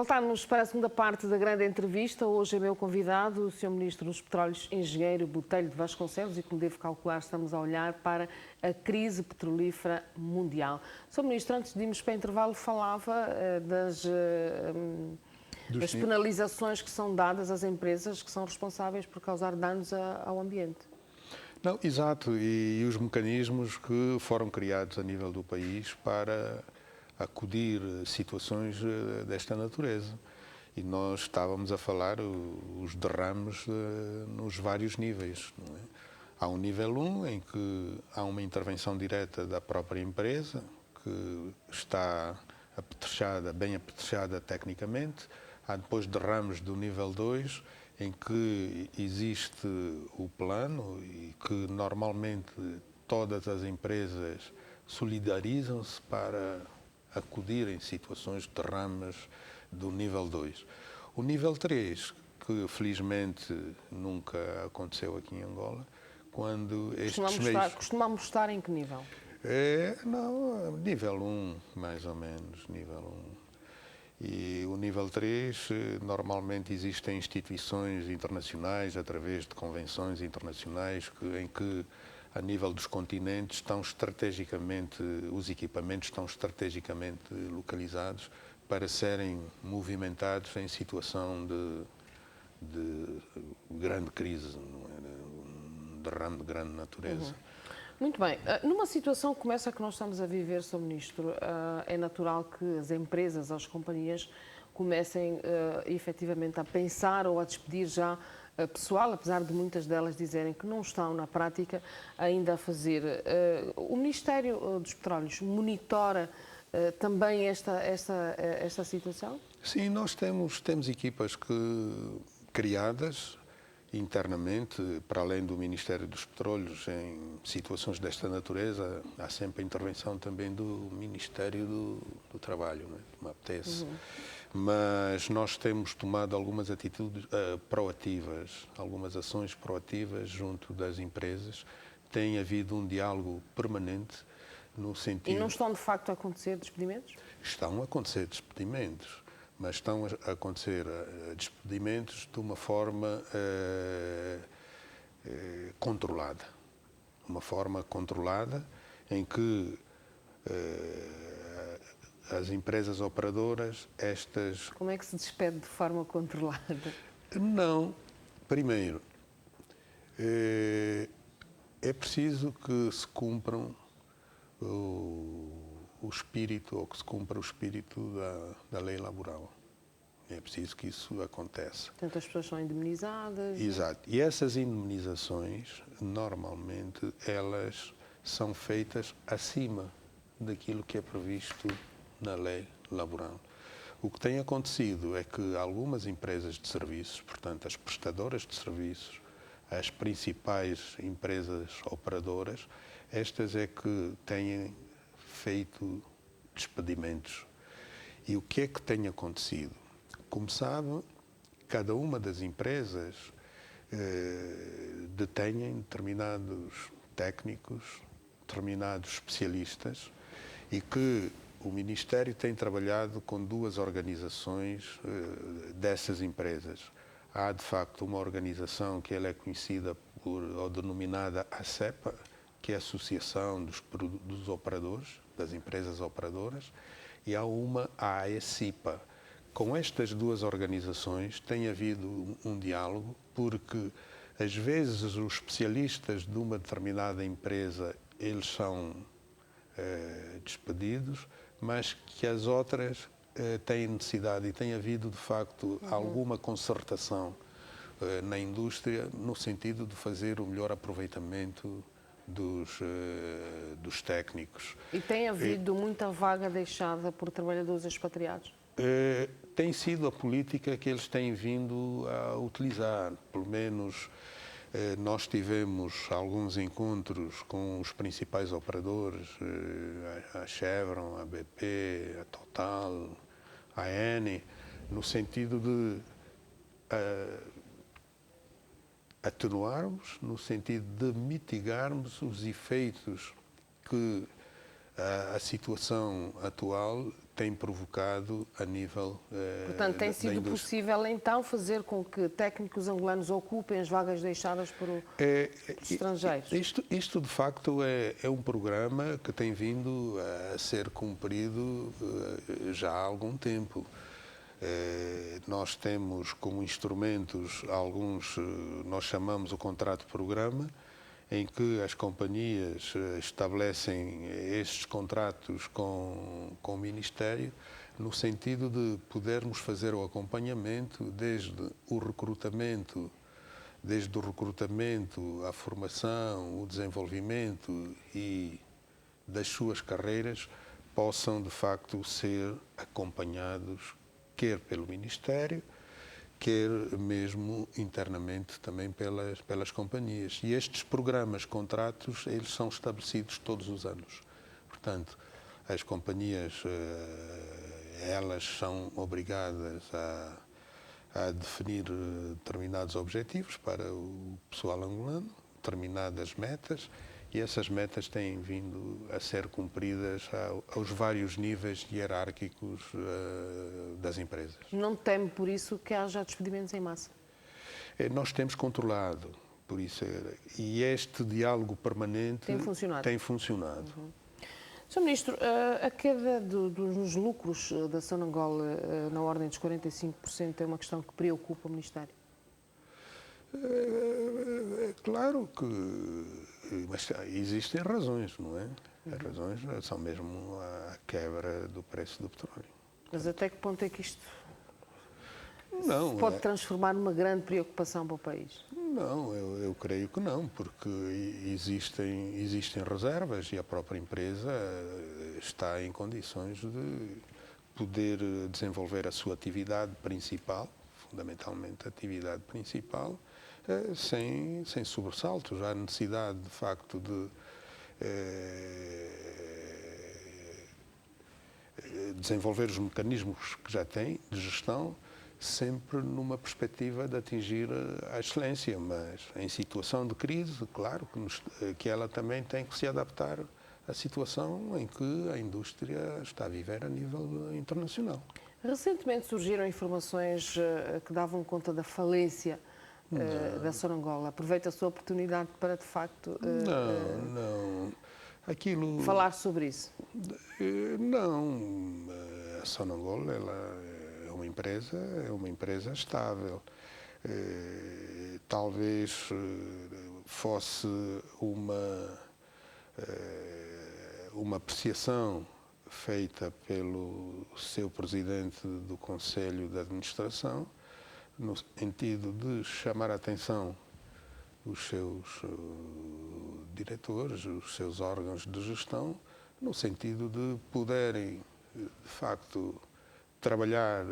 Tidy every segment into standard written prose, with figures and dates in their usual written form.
Voltamos para a segunda parte da grande entrevista. Hoje é meu convidado o Sr. Ministro dos Petróleos, Engenheiro Botelho de Vasconcelos, e como devo calcular, estamos a olhar para a crise petrolífera mundial. Sr. Ministro, antes de irmos para o intervalo, falava das penalizações que são dadas às empresas que são responsáveis por causar danos ao ambiente. Não, exato, e os mecanismos que foram criados a nível do país para acudir situações desta natureza. E nós estávamos a falar os derrames nos vários níveis. Não é? Há um nível 1 em que há uma intervenção direta da própria empresa, que está apetrechada, bem apetrechada tecnicamente. Há depois derrames do nível 2, em que existe o plano e que normalmente todas as empresas solidarizam-se para acudir em situações de derrames do nível 2. O nível 3, que felizmente nunca aconteceu aqui em Angola, quando estes meios... Costumamos estar em que nível? Não, nível 1, mais ou menos, nível 1. E o nível 3, normalmente existem instituições internacionais, através de convenções internacionais, em que, a nível dos continentes, os equipamentos estão estrategicamente localizados para serem movimentados em situação de grande crise, um derrame de grande natureza. Muito bem. Numa situação como essa que nós estamos a viver, Sr. Ministro, é natural que as empresas, as companhias, comecem efetivamente a pensar ou a despedir já pessoal, apesar de muitas delas dizerem que não estão na prática ainda a fazer. O Ministério dos Petróleos monitora também esta situação? Sim, nós temos equipas criadas internamente, para além do Ministério dos Petróleos, em situações desta natureza, há sempre a intervenção também do Ministério do Trabalho, não é? Me apetece. Mas nós temos tomado algumas atitudes proativas, algumas ações proativas junto das empresas. Tem havido um diálogo permanente no sentido... E não estão de facto a acontecer despedimentos? Estão a acontecer despedimentos, mas estão a acontecer despedimentos de uma forma controlada. Uma forma controlada em que as empresas operadoras, estas... Como é que se despede de forma controlada? Não. Primeiro, é preciso que se cumpram o espírito, ou que se cumpra o espírito da lei laboral. É preciso que isso aconteça. Portanto, as pessoas são indemnizadas? Exato. E essas indemnizações, normalmente, elas são feitas acima daquilo que é previsto na lei laboral. O que tem acontecido é que algumas empresas de serviços, portanto, as prestadoras de serviços, as principais empresas operadoras, estas é que têm feito despedimentos. E o que é que tem acontecido? Como sabe, cada uma das empresas detém determinados técnicos, determinados especialistas, e que o Ministério tem trabalhado com duas organizações dessas empresas. Há, de facto, uma organização que ela é conhecida ou denominada ACEPA, que é a Associação dos Operadores, das Empresas Operadoras, e há a AECIPA. Com estas duas organizações tem havido um diálogo, porque às vezes os especialistas de uma determinada empresa, eles são despedidos, mas que as outras têm necessidade, e tem havido de facto alguma concertação na indústria no sentido de fazer o melhor aproveitamento dos técnicos. E tem havido muita vaga deixada por trabalhadores expatriados? Tem sido a política que eles têm vindo a utilizar. Pelo menos nós tivemos alguns encontros com os principais operadores, a Chevron, a BP, a Total, a Eni, no sentido de atenuarmos, no sentido de mitigarmos os efeitos que a situação atual tem provocado a nível Portanto, tem sido possível então fazer com que técnicos angolanos ocupem as vagas deixadas por estrangeiros? Isto de facto é um programa que tem vindo a ser cumprido já há algum tempo. Nós temos como instrumentos alguns, nós chamamos o contrato-programa, em que as companhias estabelecem estes contratos com o Ministério, no sentido de podermos fazer o acompanhamento desde o recrutamento, a formação, o desenvolvimento e das suas carreiras possam de facto ser acompanhados quer pelo Ministério, quer mesmo internamente também pelas companhias. E estes programas, contratos, eles são estabelecidos todos os anos. Portanto, as companhias, elas são obrigadas a definir determinados objetivos para o pessoal angolano, determinadas metas, e essas metas têm vindo a ser cumpridas aos vários níveis hierárquicos das empresas. Não teme, por isso, que haja despedimentos em massa? Nós temos controlado, por isso, e este diálogo permanente tem funcionado. Sr. Ministro, a queda dos lucros da Sonangol na ordem dos 45% é uma questão que preocupa o Ministério? É claro que... Mas existem razões, não é? As razões são mesmo a quebra do preço do petróleo. Mas até que ponto é que isto não, se pode transformar numa grande preocupação para o país? Não, eu creio que não, porque existem reservas e a própria empresa está em condições de poder desenvolver a sua atividade principal, fundamentalmente a atividade principal, sem sobressaltos. Há necessidade, de facto, de desenvolver os mecanismos que já tem de gestão, sempre numa perspectiva de atingir a excelência, mas em situação de crise, claro que ela também tem que se adaptar à situação em que a indústria está a viver a nível internacional. Recentemente surgiram informações que davam conta da falência da Sonangol. Aproveita-se a oportunidade para, de facto, falar sobre isso. Não, a Sonangol, ela é uma empresa estável. Talvez fosse uma apreciação feita pelo seu presidente do Conselho de Administração, no sentido de chamar a atenção os seus diretores, os seus órgãos de gestão, no sentido de poderem, de facto, trabalhar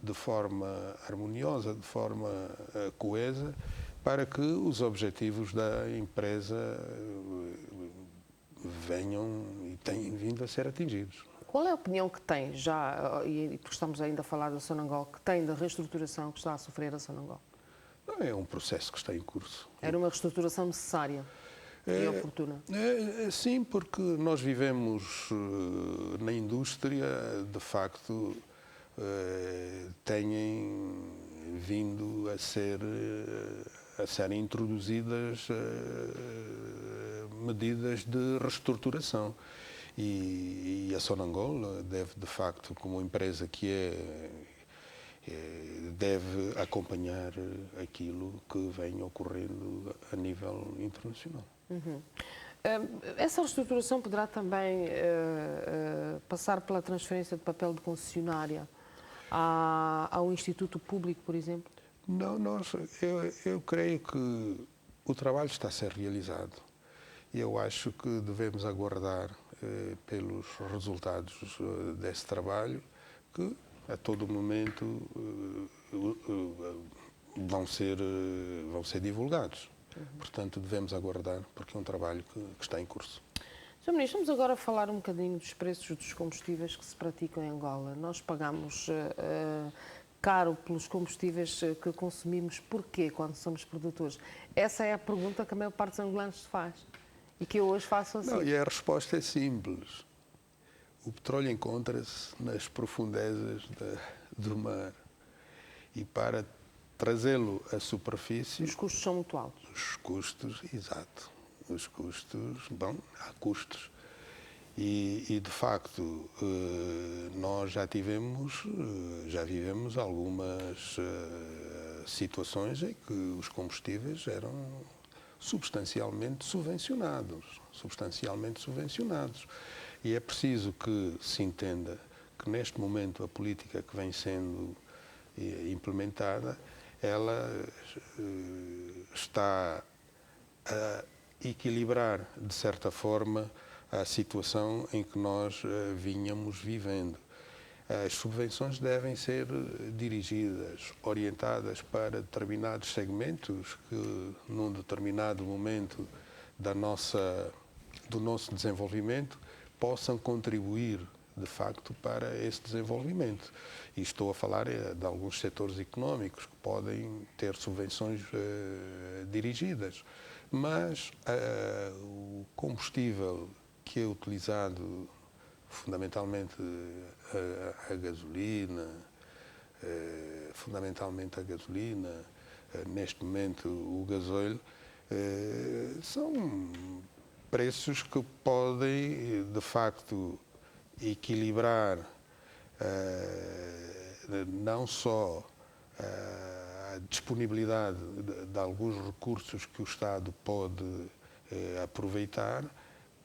de forma harmoniosa, de forma coesa, para que os objetivos da empresa venham e tenham vindo a ser atingidos. Qual é a opinião que tem já, e porque estamos ainda a falar da Sonangol, que tem da reestruturação que está a sofrer a Sonangol? É um processo que está em curso. Era uma reestruturação necessária e oportuna? Sim, porque nós vivemos na indústria, de facto, têm vindo a serem introduzidas medidas de reestruturação. E a Sonangol deve, de facto, como empresa que deve acompanhar aquilo que vem ocorrendo a nível internacional. Essa reestruturação poderá também passar pela transferência de papel de concessionária ao Instituto Público, por exemplo? Não, eu creio que o trabalho está a ser realizado e eu acho que devemos aguardar pelos resultados desse trabalho, que a todo momento vão ser divulgados. Portanto, devemos aguardar, porque é um trabalho que está em curso. Sr. Ministro, vamos agora falar um bocadinho dos preços dos combustíveis que se praticam em Angola. Nós pagamos caro pelos combustíveis que consumimos. Porquê, quando somos produtores? Essa é a pergunta que a maior parte dos angolanos se faz e que eu hoje faço assim. Não, e a resposta é simples. o petróleo encontra-se nas profundezas do mar e para trazê-lo à superfície... Os custos são muito altos. Os custos, exato. Os custos, bom, há custos. E de facto, nós já vivemos algumas situações em que os combustíveis eram substancialmente subvencionados. E é preciso que se entenda que neste momento a política que vem sendo implementada, ela está a equilibrar, de certa forma, a situação em que nós vínhamos vivendo. As subvenções devem ser dirigidas, orientadas para determinados segmentos que, num determinado momento do nosso desenvolvimento, possam contribuir, de facto, para esse desenvolvimento. E estou a falar de alguns setores económicos que podem ter subvenções dirigidas. Mas o combustível que é utilizado, fundamentalmente a gasolina, neste momento o gasóleo, são preços que podem, de facto, equilibrar não só a disponibilidade de alguns recursos que o Estado pode aproveitar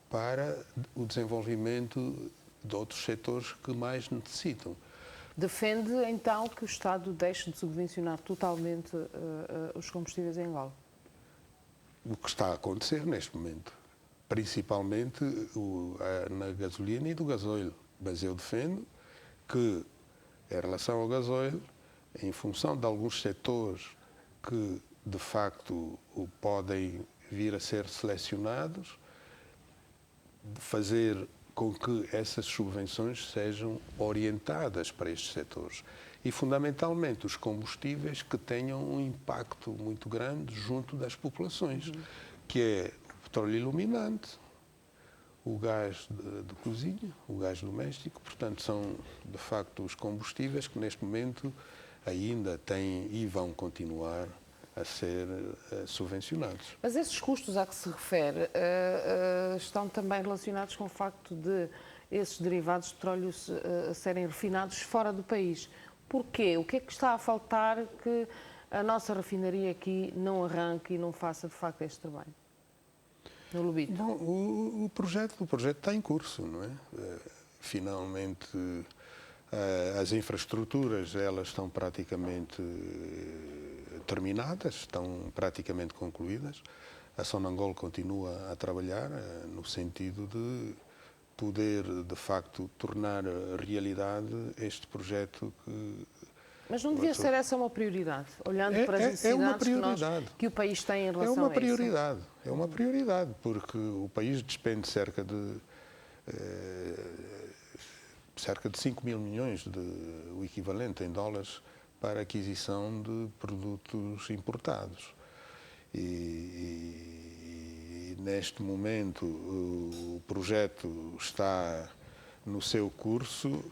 para o desenvolvimento de outros setores que mais necessitam. Defende, então, que o Estado deixe de subvencionar totalmente os combustíveis em Angola? O que está a acontecer neste momento, principalmente na gasolina e do gasóleo. Mas eu defendo que, em relação ao gasóleo, em função de alguns setores que, de facto, podem vir a ser selecionados, fazer com que essas subvenções sejam orientadas para estes setores. E, fundamentalmente, os combustíveis que tenham um impacto muito grande junto das populações, que é o petróleo iluminante, o gás de cozinha, o gás doméstico. Portanto, são, de facto, os combustíveis que, neste momento, ainda têm e vão continuar a ser subvencionados. Mas esses custos a que se refere estão também relacionados com o facto de esses derivados de petróleo serem refinados fora do país. Porquê? O que é que está a faltar que a nossa refinaria aqui não arranque e não faça, de facto, este trabalho? No Lobito. Bom, o projeto está em curso, não é? Finalmente, as infraestruturas, elas estão praticamente terminadas, estão praticamente concluídas. A Sonangol continua a trabalhar no sentido de poder, de facto, tornar realidade este projeto que... Mas não devia ser essa uma prioridade, olhando para as necessidades que o país tem em relação a isso? É uma prioridade, porque o país despende cerca de 5 mil milhões, o equivalente em dólares, para a aquisição de produtos importados. E neste momento o projeto está no seu curso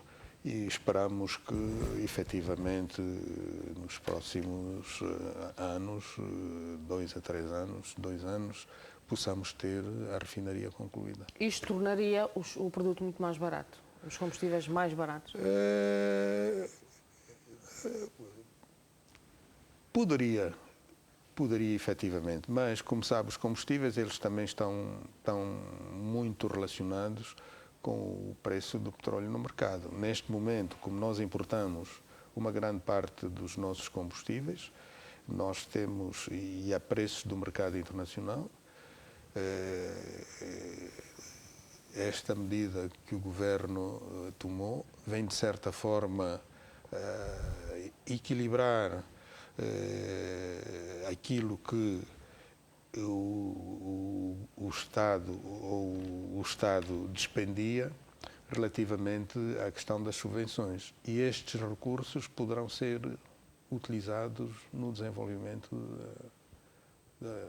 e esperamos que, efetivamente, nos próximos anos, 2 a 3 anos, possamos ter a refinaria concluída. Isto tornaria o produto muito mais barato? Os combustíveis mais baratos? Poderia efetivamente, mas, como sabe, os combustíveis eles também estão muito relacionados com o preço do petróleo no mercado. Neste momento, como nós importamos uma grande parte dos nossos combustíveis, nós temos, e a preços do mercado internacional, esta medida que o Governo tomou vem, de certa forma, equilibrar aquilo que o Estado despendia relativamente à questão das subvenções. E estes recursos poderão ser utilizados no desenvolvimento da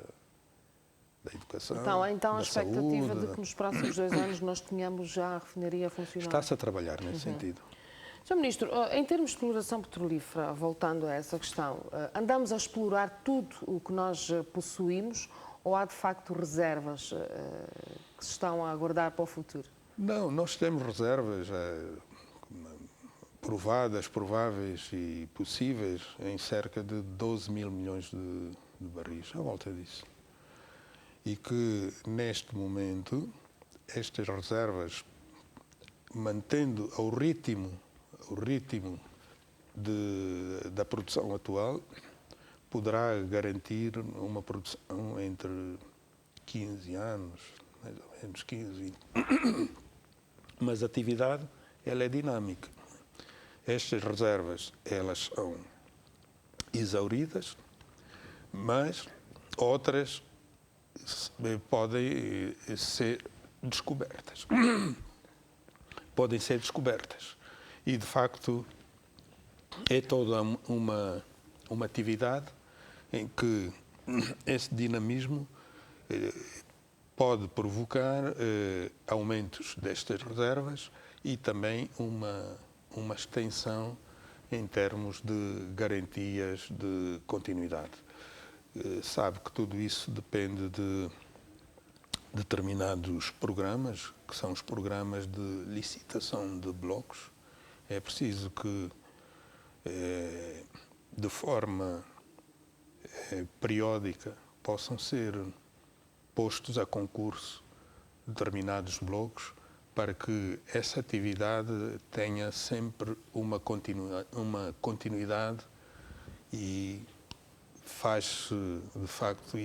educação. educação, Então a da expectativa saúde. de que nos próximos 2 anos nós tenhamos já a refinaria a funcionar. Está-se a trabalhar nesse sentido. Sr. Ministro, em termos de exploração petrolífera, voltando a essa questão, andamos a explorar tudo o que nós possuímos ou há de facto reservas que se estão a aguardar para o futuro? Não, nós temos reservas provadas, prováveis e possíveis em cerca de 12 mil milhões de barris, à volta disso. E que, neste momento, estas reservas, mantendo o ritmo da produção atual, poderá garantir uma produção entre 15 anos, mais ou menos 15. Mas a atividade, ela é dinâmica. Estas reservas, elas são exauridas, mas outras podem ser descobertas. Podem ser descobertas. E, de facto, é toda uma atividade em que esse dinamismo pode provocar aumentos destas reservas e também uma extensão em termos de garantias de continuidade. Sabe que tudo isso depende de determinados programas, que são os programas de licitação de blocos. É preciso que, de forma periódica, possam ser postos a concurso determinados blocos para que essa atividade tenha sempre uma continuidade e faz-se, de facto,